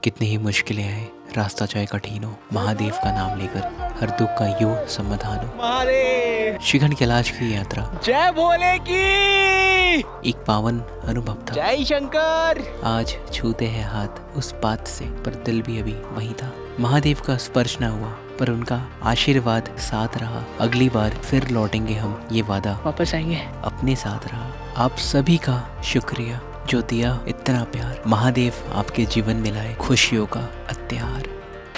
कितनी ही मुश्किलें आए, रास्ता चाहे कठिन हो, महादेव का नाम लेकर हर दुख का यूं समाधान हो। महादेव शिखंड कैलाश की यात्रा जय भोले की एक पावन अनुभव था। जय शंकर। आज छूते हैं हाथ उस बात से, पर दिल भी अभी वही था। महादेव का स्पर्श न हुआ, पर उनका आशीर्वाद साथ रहा। अगली बार फिर लौटेंगे हम, ये वादा वापस आएंगे। अपने साथ रहा। आप सभी का शुक्रिया जो दिया इतना प्यार। महादेव आपके जीवन में लाए खुशियों का अत्यार।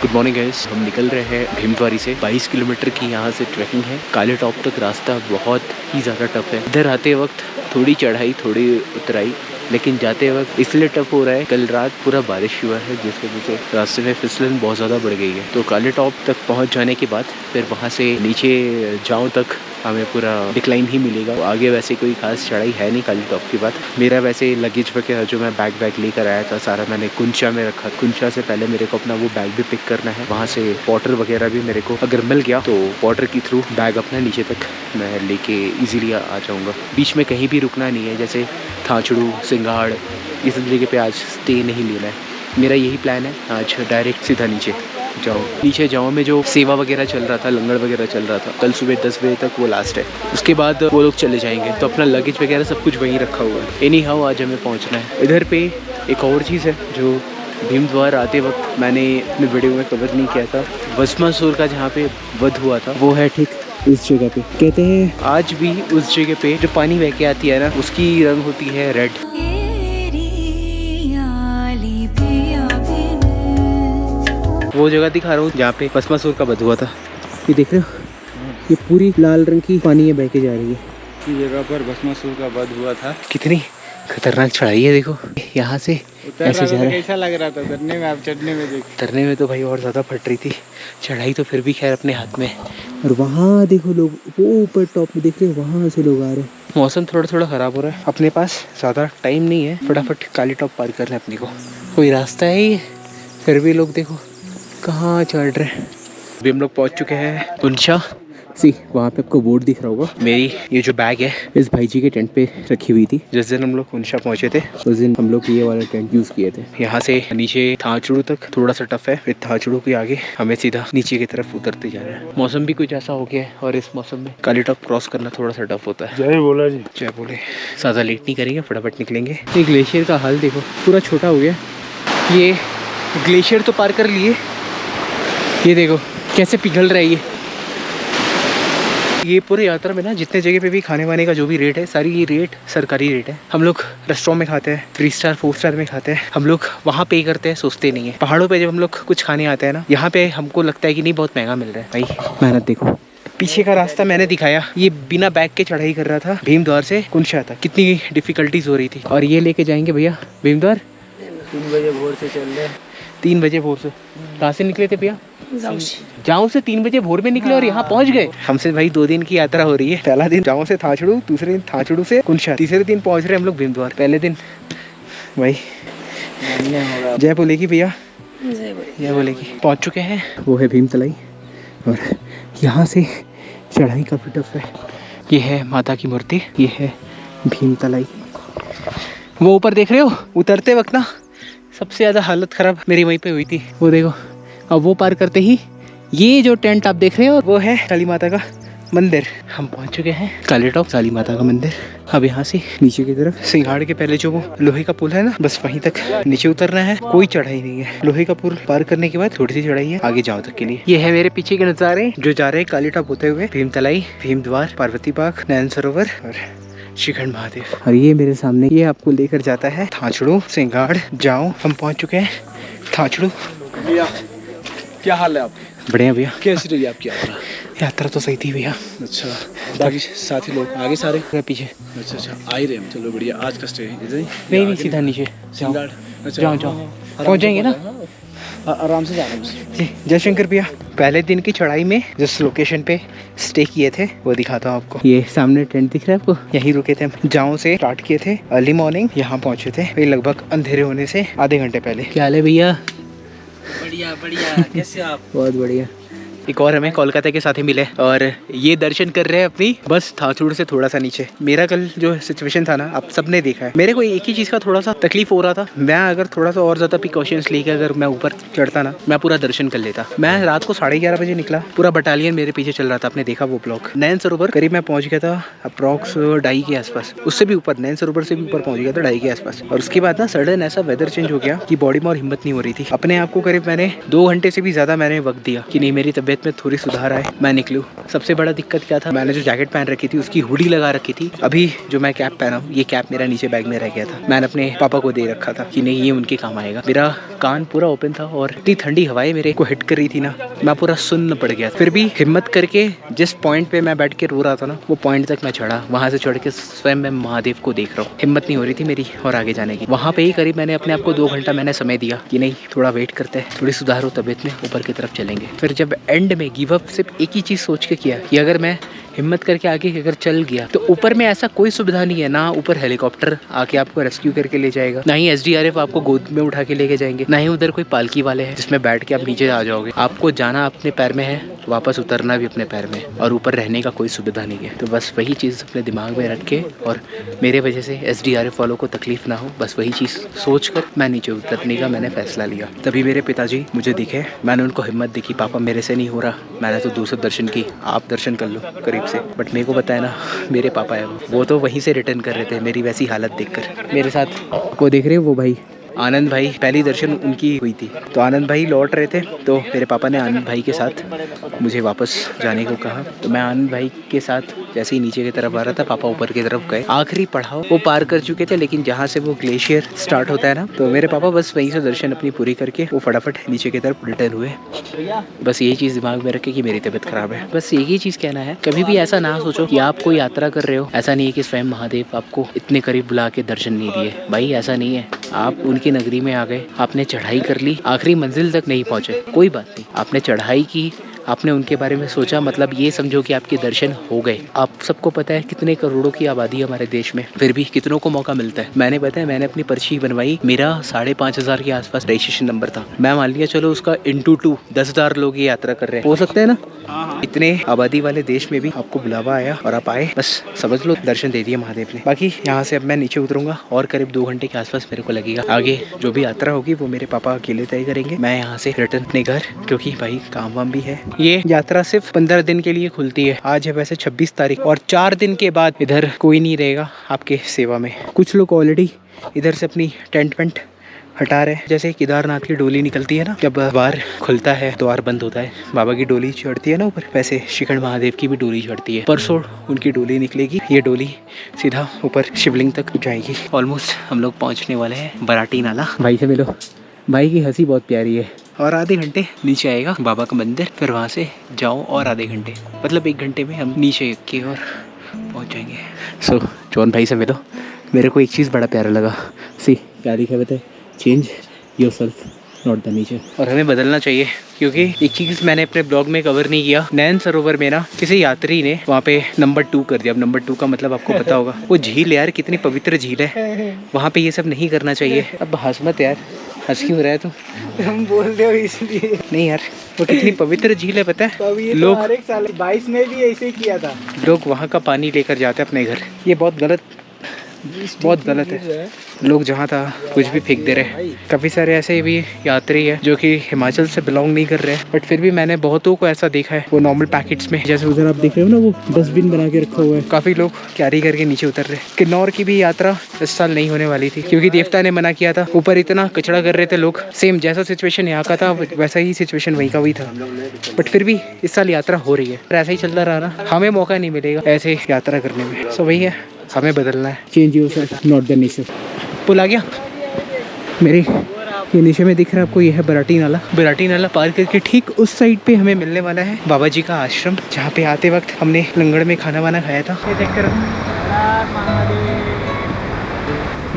गुड मॉर्निंग गाइस, हम निकल रहे हैं भीमद्वारी से। 22 किलोमीटर की यहाँ से ट्रैकिंग है। काले टॉप तक रास्ता बहुत ही ज़्यादा टफ है। इधर आते वक्त थोड़ी चढ़ाई थोड़ी उतराई, लेकिन जाते वक्त इसलिए टफ हो रहा है, कल रात पूरा बारिश हुआ है जिसकी वजह से रास्ते में फिसलन बहुत ज़्यादा बढ़ गई है। तो काले टॉप तक पहुँच जाने के बाद फिर वहाँ से नीचे जाऊँ तक हमें पूरा डिक्लाइन ही मिलेगा। आगे वैसे कोई खास चढ़ाई है नहीं काली टॉप के बाद। मेरा वैसे लगेज वगैरह जो मैं बैग लेकर आया था सारा मैंने कुंचा में रखा। कुंचा से पहले मेरे को अपना वो बैग भी पिक करना है। वहाँ से पॉटर वगैरह भी मेरे को अगर मिल गया तो पॉटर के थ्रू बैग अपना नीचे तक मैं लेके इजीली आ जाऊँगा। बीच में कहीं भी रुकना नहीं है, जैसे थाचड़ू, सिंगाड़, इस जगह पे आज स्टे नहीं लेना है। मेरा यही प्लान है, आज डायरेक्ट सीधा नीचे जाऊँ में जो सेवा वगैरह चल रहा था, लंगर वगैरह चल रहा था, कल सुबह 10 बजे तक वो लास्ट है। उसके बाद वो लोग चले जाएंगे, तो अपना लगेज वगैरह सब कुछ वहीं रखा हुआ है। एनी हाउ आज हमें पहुँचना है। इधर पे एक और चीज़ है जो भीमद्वार आते वक्त मैंने अपने वीडियो में कवर नहीं किया था। भस्मासुर का जहाँ पे वध हुआ था वो है ठीक उस जगह पे। कहते हैं आज भी उस जगह पे जो पानी बह के आती है ना, उसकी रंग होती है रेड। वो जगह दिखा रहा हूँ जहाँ पे भस्मासुर का वध हुआ था। ये देख रहे हो, ये पूरी लाल रंग की पानी है बह के जा रही है। इसी जगह पर भस्मासुर का वध हुआ था। कितनी खतरनाक चढ़ाई है, देखो यहाँ से ऐसे जा रहा है। कैसा लग रहा था उतरने में? आप चढ़ने में देख, उतरने में तो भाई और ज़्यादा फट रही थी। चढ़ाई तो फिर भी खैर अपने हाथ में। और वहाँ देखो लोग, वो ऊपर टॉप में देख रहे हो, वहाँ से लोग आ रहे हैं। मौसम थोड़ा ख़राब हो रहा है। अपने पास ज़्यादा टाइम नहीं है, फटाफट काली टॉप पार करना है अपने को। कोई रास्ता है ही, फिर भी लोग देखो कहाँ चढ़ रहे हैं। अभी हम लोग पहुँच चुके हैं कुंचा सी। वहाँ पे आपको बोर्ड दिख रहा होगा। मेरी ये जो बैग है इस भाई जी के टेंट पे रखी हुई थी। जिस दिन हम लोग कुंचा पहुँचे थे उस दिन हम लोग ये वाला टेंट यूज़ किए थे। यहाँ से नीचे थाचड़ू तक थोड़ा सा टफ है, फिर थाचड़ू के आगे हमें सीधा नीचे की तरफ उतरते जा रहे हैं। मौसम भी कुछ ऐसा हो गया है और इस मौसम में काली टॉप क्रॉस करना थोड़ा सा टफ होता है। जय भोला जी। जय बोले। ज़्यादा लेट नहीं करेंगे, फटाफट निकलेंगे। ये ग्लेशियर का हाल देखो, पूरा छोटा हो गया। ये ग्लेशियर तो पार कर लिए, ये देखो कैसे पिघल रहा है ये पूरी यात्रा में ना जितने जगह पे भी खाने वाने का जो भी रेट है, सारी ये रेट सरकारी रेट है। हम लोग रेस्टोरेंट में खाते हैं, 3 स्टार 4 स्टार में खाते हैं, हम लोग वहाँ पे करते हैं, सोचते नहीं है। पहाड़ों पे जब हम लोग कुछ खाने आते हैं ना, यहाँ पे हमको लगता है कि नहीं बहुत महंगा मिल रहा है। भाई मेहनत देखो। पीछे का रास्ता मैंने दिखाया, ये बिना बैग के चढ़ाई कर रहा था भीमद्वार से कुंचा तक। कितनी डिफिकल्टीज हो रही थी। और ये लेके जाएंगे भैया भीमद्वार 3 बजे भोर से चल रहे। 3 बजे भोर से। कहाँ से निकले थे भैया? जाऊँ से 3 बजे भोर में निकले और यहाँ पहुँच गए। हमसे भाई 2 दिन की यात्रा हो रही है। पहला दिन जाऊँ से थाचड़ू, दूसरे दिन थाचड़ू से कुंचा, तीसरे दिन पहुँच रहे हम लोग भीमद्वार। पहले दिन भाई जय बोले की भैया, जय बोले की। पहुँच चुके हैं, वो है भीमतलाई। और यहाँ से चढ़ाई काफ़ी टफ है। ये है माता की मूर्ति, ये है भीमतलाई। वो ऊपर देख रहे हो, उतरते वक्त ना सबसे ज़्यादा हालत ख़राब मेरी वहीं पे हुई थी। वो देखो, अब वो पार करते ही ये जो टेंट आप देख रहे हो वो है काली माता का मंदिर। हम पहुंच चुके हैं काली टॉप, काली माता का मंदिर। अब यहाँ से नीचे की तरफ सिंगाड़ के पहले जो वो लोहे का पुल है ना, बस वहीं तक नीचे उतरना है। कोई चढ़ाई नहीं है। लोहे का पुल पार करने के बाद थोड़ी सी चढ़ाई है आगे जाओ तक के लिए। ये है मेरे पीछे के नज़ारे जो जा रहे हैं काली टॉप होते हुए भीमतलाई, भीमद्वार, पार्वती बाग, नैन सरोवर और शिखंड महादेव। और ये मेरे सामने ये आपको लेकर जाता है थाचड़ू, सिंगाड़, जाओ। हम पहुँच चुके हैं थाचड़ू। क्या हाल है आप? बढ़िया भैया। कैसी रही आपकी यात्रा? यात्रा तो सही थी भैया। अच्छा, बाकी साथी लोग आगे सारे पीछे। अच्छा आ ही रहे हम। चलो बढ़िया। आज का स्टे इधर ही? नहीं सीधा नीचे सिंगाड़। जाओ पहुँच जाएंगे ना, आराम से जाना बस। जी। जय शंकर भैया। पहले दिन की चढ़ाई में जिस लोकेशन पे स्टे किए थे वो दिखाता हूँ आपको। ये सामने टेंट दिख रहा है आपको, यहीं रुके थे हम। जाओ से स्टार्ट किए थे, अर्ली मॉर्निंग यहाँ पहुँचे थे लगभग अंधेरे होने से आधे घंटे पहले। क्या हाल है भैया? बढ़िया बढ़िया। कैसे आप? बहुत बढ़िया। एक और हमें कोलकाता के साथ ही मिले और ये दर्शन कर रहे हैं अपनी बस थाचुड़ से थोड़ा सा नीचे। मेरा कल जो सिचुएशन था ना, आप सबने देखा है। मेरे को एक ही चीज़ का थोड़ा सा तकलीफ हो रहा था। मैं अगर थोड़ा सा और ज़्यादा प्रिकॉशंस लेके अगर मैं ऊपर चढ़ता ना, मैं पूरा दर्शन कर लेता। मैं रात को 11:30 बजे निकला, पूरा बटालियन मेरे पीछे चल रहा था। आपने देखा वो ब्लॉग। नैन सरोवर करीब मैं पहुँच गया था अप्रॉक्स 2:30 के आसपास, उससे भी ऊपर, नैन सरोवर से भी ऊपर पहुँच गया था 2:30 के आसपास। और उसके बाद ना सडन ऐसा वेदर चेंज हो गया कि बॉडी में और हिम्मत नहीं हो रही थी। अपने आप को करीब मैंने 2 घंटे से भी ज़्यादा मैंने वक्त दिया कि नहीं मेरी तबीयत में थोड़ी सुधार आए, मैं निकलूँ। सबसे बड़ा दिक्कत क्या था, मैंने जो जैकेट पहन रखी थी उसकी हुडी लगा रखी थी। अभी जो मैं कैप पहना हूँ, ये कैप मेरा नीचे बैग में रह गया था। मैंने अपने पापा को दे रखा था कि नहीं ये उनके काम आएगा। मेरा कान पूरा ओपन था और इतनी ठंडी हवाएं मेरे को हिट कर रही थी ना, मैं पूरा सुन्न पड़ गया। फिर भी हिम्मत करके जिस पॉइंट पे मैं बैठ के रो रहा था ना, वो पॉइंट तक मैं चढ़ा। वहाँ से चढ़ के स्वयं मैं महादेव को देख रहा हूँ। हिम्मत नहीं हो रही थी मेरी और आगे जाने की। वहाँ पे ही करीब मैंने अपने आप को 2 घंटा मैंने समय दिया कि नहीं थोड़ा वेट करते हैं, थोड़ी सुधार हो तबीयत में, ऊपर की तरफ चलेंगे। फिर जब एंड में गिव अप सिर्फ एक ही चीज़ सोच के किया कि अगर मैं हिम्मत करके आगे अगर चल गया तो ऊपर में ऐसा कोई सुविधा नहीं है, ना ऊपर हेलीकॉप्टर आके आपको रेस्क्यू करके ले जाएगा, ना ही SDRF आपको गोद में उठा के लेके जाएंगे, ना ही उधर कोई पालकी वाले हैं जिसमें बैठ के आप नीचे आ जाओगे। आपको जाना अपने पैर में है, वापस उतरना भी अपने पैर में, और ऊपर रहने का कोई सुविधा नहीं है। तो बस वही चीज़ अपने दिमाग में रख के, और मेरे वजह से SDRF वालों को तकलीफ ना हो, बस वही चीज़ सोच कर मैं नीचे उतरने का मैंने फैसला लिया। तभी मेरे पिताजी मुझे दिखे, मैंने उनको हिम्मत दी कि पापा मेरे से नहीं हो रहा, मैंने तो 200 दर्शन की, आप दर्शन कर लो करीब से। बट मेरे को पता है ना, मेरे पापा है वो तो वहीं से रिटर्न कर रहे थे मेरी वैसी हालत देखकर। मेरे साथ वो देख रहे हो वो भाई आनंद भाई, पहली दर्शन उनकी हुई थी। तो आनंद भाई लौट रहे थे, तो मेरे पापा ने आनंद भाई के साथ मुझे वापस जाने को कहा। तो मैं आनंद भाई के साथ जैसे ही नीचे की तरफ आ रहा था, पापा ऊपर की तरफ गए। आखिरी पड़ाव वो पार कर चुके थे, लेकिन जहाँ से वो ग्लेशियर स्टार्ट होता है ना, तो मेरे पापा बस वहीं से दर्शन अपनी पूरी करके वो फटाफट नीचे की तरफ रिटर्न हुए। बस यही चीज़ दिमाग में रखे कि मेरी तबीयत खराब है। बस एक ही चीज़ कहना है, कभी भी ऐसा ना सोचो कि आप कोई यात्रा कर रहे हो, ऐसा नहीं है कि स्वयं महादेव आपको इतने करीब बुला के दर्शन नहीं दिए। भाई ऐसा नहीं है, आप उनकी नगरी में आ गए, आपने चढ़ाई कर ली, आखिरी मंजिल तक नहीं पहुंचे, कोई बात नहीं, आपने चढ़ाई की, आपने उनके बारे में सोचा, मतलब ये समझो कि आपके दर्शन हो गए। आप सबको पता है कितने करोड़ों की आबादी है हमारे देश में, फिर भी कितनों को मौका मिलता है। मैंने पता है, मैंने अपनी पर्ची बनवाई, मेरा 5,500 के आसपास रजिस्ट्रेशन नंबर था। मैं मान लिया चलो उसका × 2 10,000 लोग ये यात्रा कर रहे हैं, हो सकता है ना। इतने आबादी वाले देश में भी आपको बुलावा आया और आप आए, बस समझ लो दर्शन दे दिए महादेव ने। बाकी यहाँ से अब मैं नीचे उतरूंगा और करीब 2 घंटे के आसपास मेरे को लगेगा। आगे जो भी यात्रा होगी वो मेरे पापा अकेले तय करेंगे। मैं यहाँ से रिटर्न अपने घर, क्योंकि भाई काम वाम भी है। ये यात्रा सिर्फ 15 दिन के लिए खुलती है। आज है वैसे 26 तारीख, और 4 दिन के बाद इधर कोई नहीं रहेगा आपके सेवा में। कुछ लोग ऑलरेडी इधर से अपनी टेंट वेंट हटा रहे हैं। जैसे केदारनाथ की डोली निकलती है ना, जब द्वार खुलता है द्वार बंद होता है, बाबा की डोली चढ़ती है ना ऊपर, वैसे शिखंड महादेव की भी डोली चढ़ती है। परसों उनकी डोली निकलेगी, ये डोली सीधा ऊपर शिवलिंग तक जाएगी। ऑलमोस्ट हम लोग पहुंचने वाले हैं बराटी नाला। भाई से मिलो, भाई की हंसी बहुत प्यारी है। और आधे घंटे नीचे आएगा बाबा का मंदिर, फिर वहाँ से जाओ और आधे घंटे, मतलब 1 घंटे में हम नीचे की ओर पहुँच जाएंगे। सो जॉन भाई से मिलो, मेरे को एक चीज़ बड़ा प्यारा लगा। सी क्या दिखा बताए, change yourself not the nature. और हमें बदलना चाहिए, क्योंकि एक चीज़ मैंने अपने ब्लॉग में कवर नहीं किया। नैन सरोवर में ना किसी यात्री ने वहाँ पे नंबर 2 कर दिया। अब नंबर 2 का मतलब आपको पता होगा, वो झील यार कितनी पवित्र झील है, वहाँ पे ये सब नहीं करना चाहिए। अब हंस मत यार, हंस क्यों रहा है तुम बोल रहे हो इसलिए। नहीं यार, वो कितनी पवित्र झील है पता है। लोग हर एक साल 22 में भी ऐसे ही किया था, लोग वहाँ का पानी लेकर जाते हैं अपने घर। ये बहुत गलत है। लोग जहाँ था कुछ भी फेंक दे रहे हैं। काफ़ी सारे ऐसे भी यात्री है जो कि हिमाचल से बिलोंग नहीं कर रहे हैं, बट फिर भी मैंने बहुतों को ऐसा देखा है, वो नॉर्मल पैकेट्स में, जैसे उधर आप देख रहे हो ना, वो डस्टबिन बना के रखा हुआ है। काफ़ी लोग कैरी करके नीचे उतर रहे हैं। किन्नौर की भी यात्रा इस साल नहीं होने वाली थी, क्योंकि देवता ने मना किया था। ऊपर इतना कचरा कर रहे थे लोग, सेम जैसा सिचुएशन यहाँ का था वैसा ही सिचुएशन वहीं का भी था, बट फिर भी इस साल यात्रा हो रही है। ऐसा ही चलता रहा ना, हमें मौका नहीं मिलेगा ऐसे यात्रा करने में। सो वही है, हमें बदलना है। Change yourself not the nature. पुल आ गया मेरे, ये नीचे में दिख रहा है आपको, ये है बराटी नाला। बराटी नाला पार करके ठीक उस साइड पे हमें मिलने वाला है बाबा जी का आश्रम, जहाँ पे आते वक्त हमने लंगड़ में खाना वाना खाया था। ये चेक करो,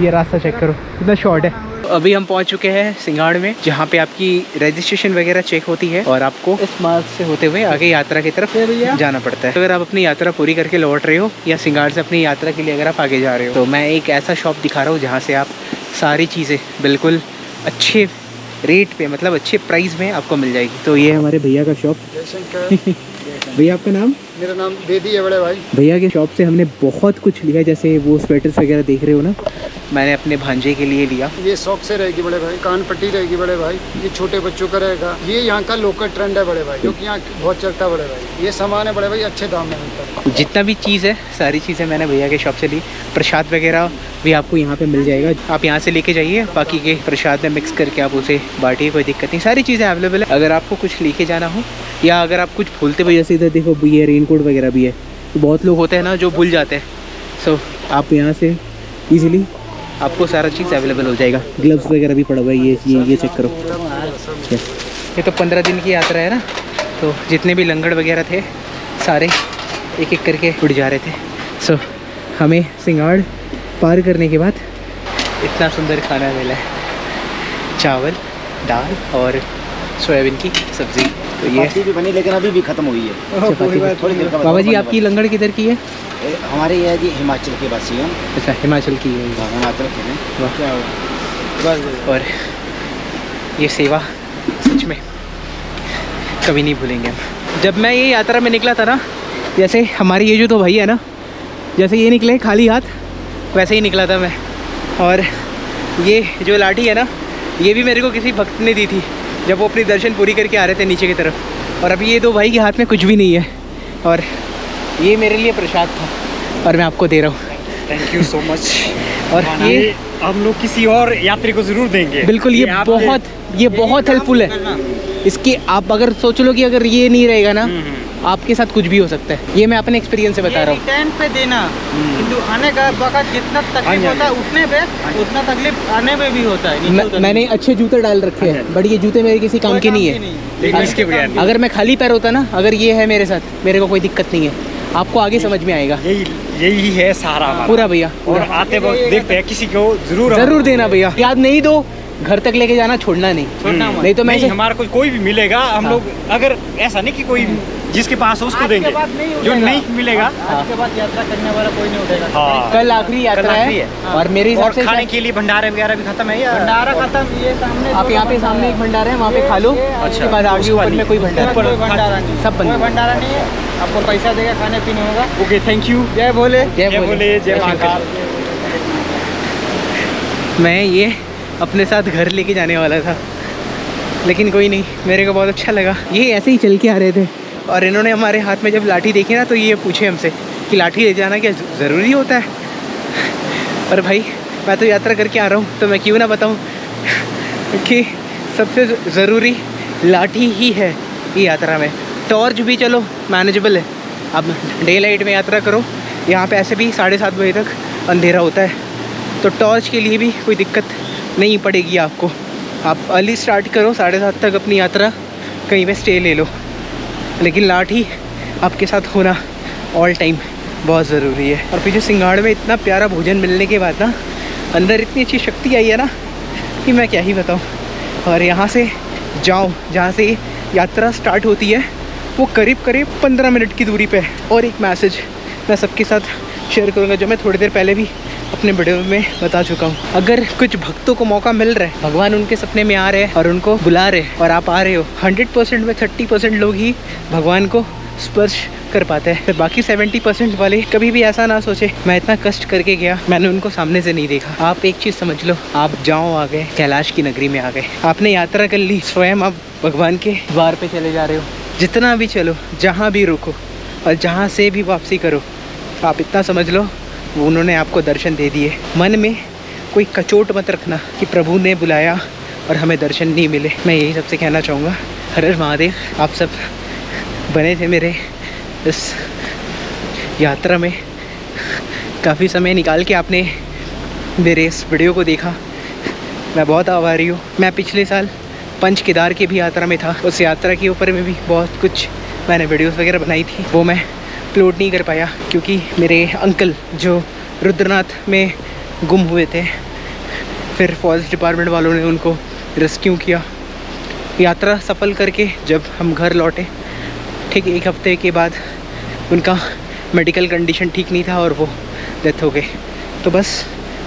ये रास्ता चेक करो कितना शॉर्ट है। अभी हम पहुंच चुके हैं सिंगाड़ में, जहाँ पे आपकी रजिस्ट्रेशन वगैरह चेक होती है और आपको इस मार्ग से होते हुए आगे यात्रा की तरफ जाना पड़ता है। अगर आप अपनी यात्रा पूरी करके लौट रहे हो या सिंगाड़ से अपनी यात्रा के लिए अगर आप आगे जा रहे हो, तो मैं एक ऐसा शॉप दिखा रहा हूँ जहाँ से आप सारी चीज़ें बिल्कुल अच्छे रेट पे, मतलब अच्छे प्राइस में आपको मिल जाएगी। तो ये है हमारे भैया का शॉप। भैया आपका नाम? मेरा नाम बेदी है बड़े भाई। भैया के शॉप से हमने बहुत कुछ लिया, जैसे वो स्वेटर्स वगैरह देख रहे हो ना, मैंने अपने भांजे के लिए लिया। ये शौक से रहेगी बड़े भाई, कान पट्टी रहेगी बड़े भाई, ये छोटे बच्चों का रहेगा। ये यहाँ का लोकल ट्रेंड है बड़े भाई, जो कि यहाँ बहुत चलता है बड़े भाई। ये सामान है बड़े भाई, अच्छे दाम में मिलता है। जितना भी चीज़ है सारी चीज़ें मैंने भैया के शॉप से ली। प्रसाद वगैरह भी आपको यहाँ पे मिल जाएगा, आप यहाँ से लेके जाइए, बाकी के प्रसाद में मिक्स करके आप उसे बांटिए, कोई दिक्कत नहीं। सारी चीज़ें अवेलेबल है। अगर आपको कुछ लेके जाना हो या अगर आप कुछ भूलते हुए, जैसे इधर देखो ये रेनकोट वगैरह भी है, तो बहुत लोग होते हैं ना जो भूल जाते हैं। सो आप यहाँ से ईजिली आपको सारा चीज़ अवेलेबल हो जाएगा। ग्लव्स वगैरह भी पड़ा हुआ है, ये चेक करो। ये तो 15 दिन की यात्रा है ना, तो जितने भी लंगड़ वगैरह थे सारे एक एक करके उड़ जा रहे थे। सो हमें सिंगाड़ पार करने के बाद इतना सुंदर खाना मिला है, चावल, दाल और सोयाबीन की सब्ज़ी। तो ये चपाती भी बनी लेकिन अभी भी खत्म हुई है। थोड़ी देर का बाबा जी आपकी लंगड़ किधर की है? हमारे ये है जी हिमाचल के वासी हम। अच्छा, हिमाचल की है। हिमाचल के हैं। वाह, क्या हुआ। और ये सेवा सच में कभी नहीं भूलेंगे हम। जब मैं ये यात्रा में निकला था ना, जैसे हमारे ये जो तो भाई है ना, जैसे ये निकले खाली हाथ, वैसे ही निकला था मैं। और ये जो लाठी है ना, ये भी मेरे को किसी भक्त ने दी थी जब वो अपनी दर्शन पूरी करके आ रहे थे नीचे की तरफ। और अभी ये दो भाई के हाथ में कुछ भी नहीं है, और ये मेरे लिए प्रसाद था और मैं आपको दे रहा हूँ। Thank you so much. और ये हम लोग किसी और यात्री को जरूर देंगे। बिल्कुल, ये बहुत हेल्पफुल है। इसकी आप अगर सोच लो कि अगर ये नहीं रहेगा ना, आपके साथ कुछ भी हो सकता है। ये मैं अपने एक्सपीरियंस से बता रहा हूँ। रिटर्न पे देना, किंतु आने का वक्त जितना तकलीफ होता है उठने पे, उतना तकलीफ आने में भी होता है। मैंने अच्छे जूते डाल रखे हैं, बट ये जूते मेरे किसी काम के नहीं है। अगर मैं खाली पैर होता ना, अगर ये है मेरे साथ, मेरे को कोई दिक्कत नहीं है। आपको आगे समझ में आएगा। यही है सारा हमारा। पूरा भैया। और आते वक्त देखते हैं किसी को जरूर देना भैया। याद नहीं दो, घर तक लेके जाना, छोड़ना नहीं। नहीं तो मैं हमारा कोई भी मिलेगा, हम लोग अगर ऐसा नहीं कि कोई जिसके पास हो उसको देंगे, जो नहीं मिलेगा आज के बाद यात्रा करने वाला कोई नहीं उठेगा। हाँ। कल आखिरी यात्रा है। और मेरे हिसाब से खाने के लिए भंडारे वगैरह भी खत्म है या भंडारा खत्म। ये सामने आप यहाँ पे सामने एक भंडारा है, वहाँ पे खा लो। उसके बाद आगे ऊपर में कोई भंडारा कोई भंडारा नहीं, सब बंद। कोई भंडारा नहीं है। आपको पैसा देगा, खाने पीने होगा। Okay, thank you. जय भोले। जय भोले, जय महाकाल। मैं ये अपने साथ घर लेके जाने वाला था, लेकिन कोई नहीं, मेरे को बहुत अच्छा लगा। ये ऐसे ही चल के आ रहे थे और इन्होंने हमारे हाथ में जब लाठी देखी ना, तो ये पूछे हमसे कि लाठी ले जाना क्या ज़रूरी होता है? और भाई मैं तो यात्रा करके आ रहा हूँ, तो मैं क्यों ना बताऊँ कि सबसे ज़रूरी लाठी ही है ये यात्रा में। टॉर्च भी चलो मैनेजेबल है, अब डे लाइट में यात्रा करो, यहाँ पे ऐसे भी 7:30 बजे तक अंधेरा होता है, तो टॉर्च के लिए भी कोई दिक्कत नहीं पड़ेगी आपको। आप अर्ली स्टार्ट करो, 7:30 तक अपनी यात्रा, कहीं पे स्टे ले लो, लेकिन लाठी आपके साथ होना ऑल टाइम बहुत ज़रूरी है। और पीछे सिंगाड़ में इतना प्यारा भोजन मिलने के बाद ना, अंदर इतनी अच्छी शक्ति आई है ना कि मैं क्या ही बताऊँ। और यहाँ से जाओ, जहाँ से यात्रा स्टार्ट होती है, वो करीब 15 मिनट की दूरी पे है। और एक मैसेज मैं सबके साथ शेयर करूँगा, जो मैं थोड़ी देर पहले भी अपने वीडियो में बता चुका हूँ। अगर कुछ भक्तों को मौका मिल रहा है, भगवान उनके सपने में आ रहे हैं और उनको बुला रहे हैं और आप आ रहे हो, 100% में 30% लोग ही भगवान को स्पर्श कर पाते हैं। फिर बाकी 70% वाले कभी भी ऐसा ना सोचे मैं इतना कष्ट करके गया, मैंने उनको सामने से नहीं देखा। आप एक चीज़ समझ लो, आप जाओ आ गए, कैलाश की नगरी में आ गए, आपने यात्रा कर ली, स्वयं आप भगवान के द्वार पे चले जा रहे हो। जितना भी चलो, जहाँ भी रुको और जहाँ से भी वापसी करो, आप इतना समझ लो वो उन्होंने आपको दर्शन दे दिए। मन में कोई कचोट मत रखना कि प्रभु ने बुलाया और हमें दर्शन नहीं मिले। मैं यही सबसे कहना चाहूँगा। हर हर महादेव। आप सब बने थे मेरे इस यात्रा में, काफ़ी समय निकाल के आपने मेरे इस वीडियो को देखा, मैं बहुत आभारी हूँ। मैं पिछले साल पंच केदार की भी यात्रा में था, उस यात्रा के ऊपर में भी बहुत कुछ मैंने वीडियोस वगैरह बनाई थी, वो मैं अपलोड नहीं कर पाया क्योंकि मेरे अंकल जो रुद्रनाथ में गुम हुए थे, फिर फॉरेस्ट डिपार्टमेंट वालों ने उनको रेस्क्यू किया। यात्रा सफल करके जब हम घर लौटे, ठीक 1 हफ्ते के बाद उनका मेडिकल कंडीशन ठीक नहीं था और वो डेथ हो गए। तो बस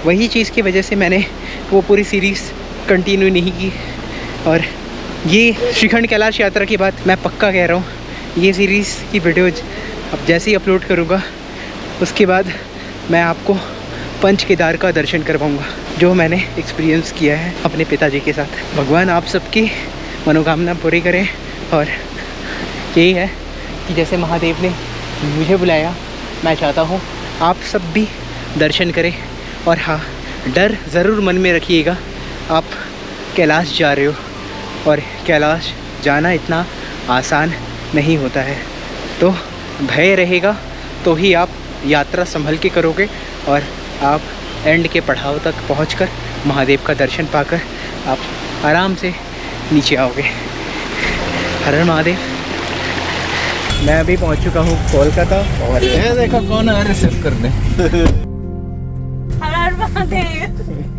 वही चीज़ की वजह से मैंने वो पूरी सीरीज़ कंटिन्यू नहीं की, और ये श्रीखंड कैलाश यात्रा की बात मैं पक्का कह रहा हूँ, ये सीरीज़ की वीडियोज अब जैसे ही अपलोड करूँगा उसके बाद मैं आपको पंच केदार का दर्शन करवाऊँगा, जो मैंने एक्सपीरियंस किया है अपने पिताजी के साथ। भगवान आप सबकी मनोकामना पूरी करें। और यही है कि जैसे महादेव ने मुझे बुलाया, मैं चाहता हूँ आप सब भी दर्शन करें। और हाँ, डर ज़रूर मन में रखिएगा, आप कैलाश जा रहे हो और कैलाश जाना इतना आसान नहीं होता है, तो भय रहेगा तो ही आप यात्रा संभल के करोगे और आप एंड के पड़ाव तक पहुंचकर महादेव का दर्शन पाकर आप आराम से नीचे आओगे। हर हर महादेव। मैं अभी पहुंच चुका हूँ कोलकाता और देखो कौन आ रहा है रिसीव करने। हर हर महादेव।